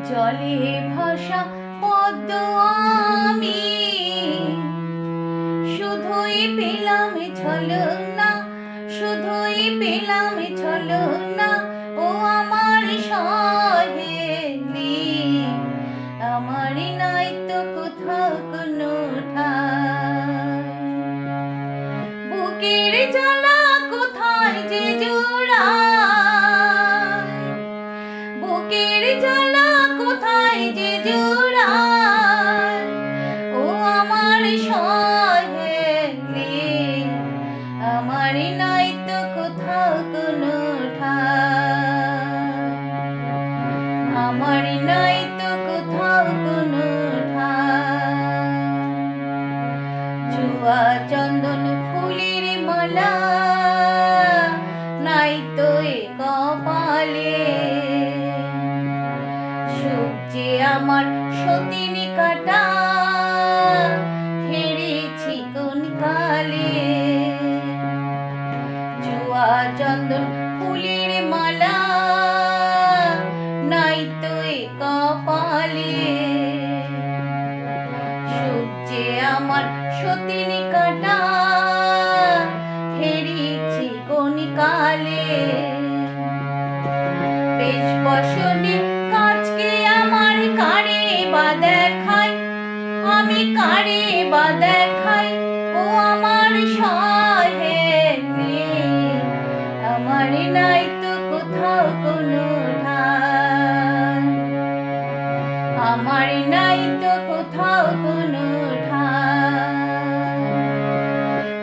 জলে ভাসা পদ্ম আমি শুধুই পেলাম ছলনা, শুধুই পেলাম ছলনা। ও আমার সহেলি, আমার নাই তো কোথাও কোনো ঠাই। বুকের জ্বালা কোথায় যে জোড়ায়, বুকের জ্বালা কোথায় যে জোড়ায়। ও আমার সহেলি, আমার নাই তো কোথাও কোনো ঠাই, আমার নাই তো কোথাও কোনো ঠাই। জুয়া চন্দন ফুলের মালা নাই তো এ কপালে, সুখ যে আমার সতিনী কাটা হেরেছি কোন কালে। জুয়া চন্দন ফুলের মালা নাই তো এ কপালে, সুখ যে আমার সতিনী কাটা হেরেছি কোন কালে। বেশ বসনে কাজকে আমার কারে বা দেখাই, আমি কারে বা দেখাই। ও আমার সহেলি, আমার নাই তো কোথাও কোনো ঠাই, আমার নাই তো কোথাও কোনো ঠাই।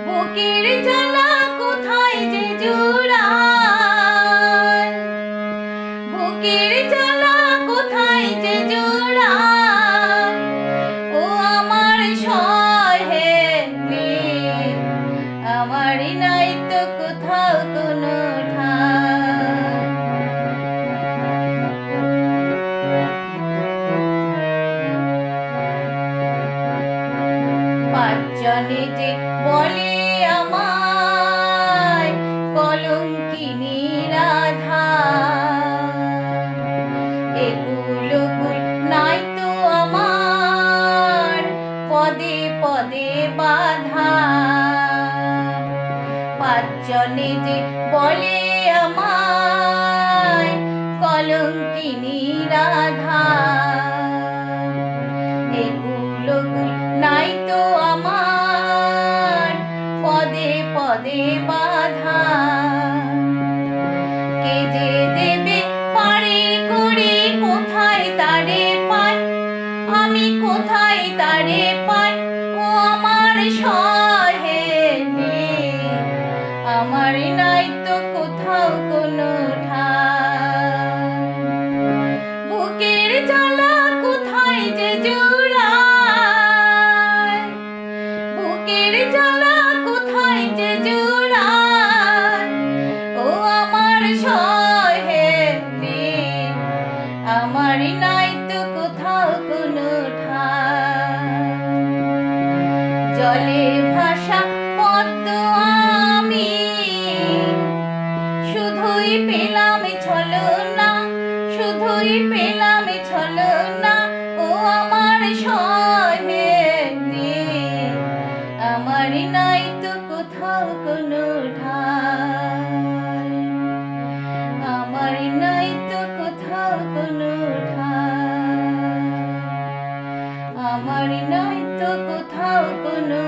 বুকের জ্বালা কোথায় যে জোড়ায়, বুকের জ্বালা কোথায় যে জোড়ায়। ও আমার সহেলি, আমার নাই তো কোথাও কোনো ঠাই। পাঁচজনে যে বলে আমায় কলঙ্কিনী রাধা, এগুলো ভুল নাই তো আমার পদে পদে বাধা। পাঁচজনে যে বলে আমায় কলঙ্কিনী রাধা, এগুলো ভুল নাই তো আমার পদে পদে বাধা। কে যে দেবে পারে করে কোথায় তারে পাই, আমি কোথায় তারে পাই। ও আমার সহেলি, আমার নাই তো কোথাও কোনো ঠাই। বুকের জ্বালা কোথায় যে জোড়ায়, বুকের জ্বালা কোথায় যে জোড়ায়। ও আমার সহেলি, আমার নাই তো কোথাও কোনো ঠাই। জলে ভাসা পদ্ম আমি শুধুই পেলাম ছলনা, শুধুই পেলাম ছলনা। ও আমার সহেলি, আমার নাই তো কোথাও কোনো ঠাই, আমার নাই তো কোথাও কোনো ঠাই, আমার নাই তো কোথাও কোনো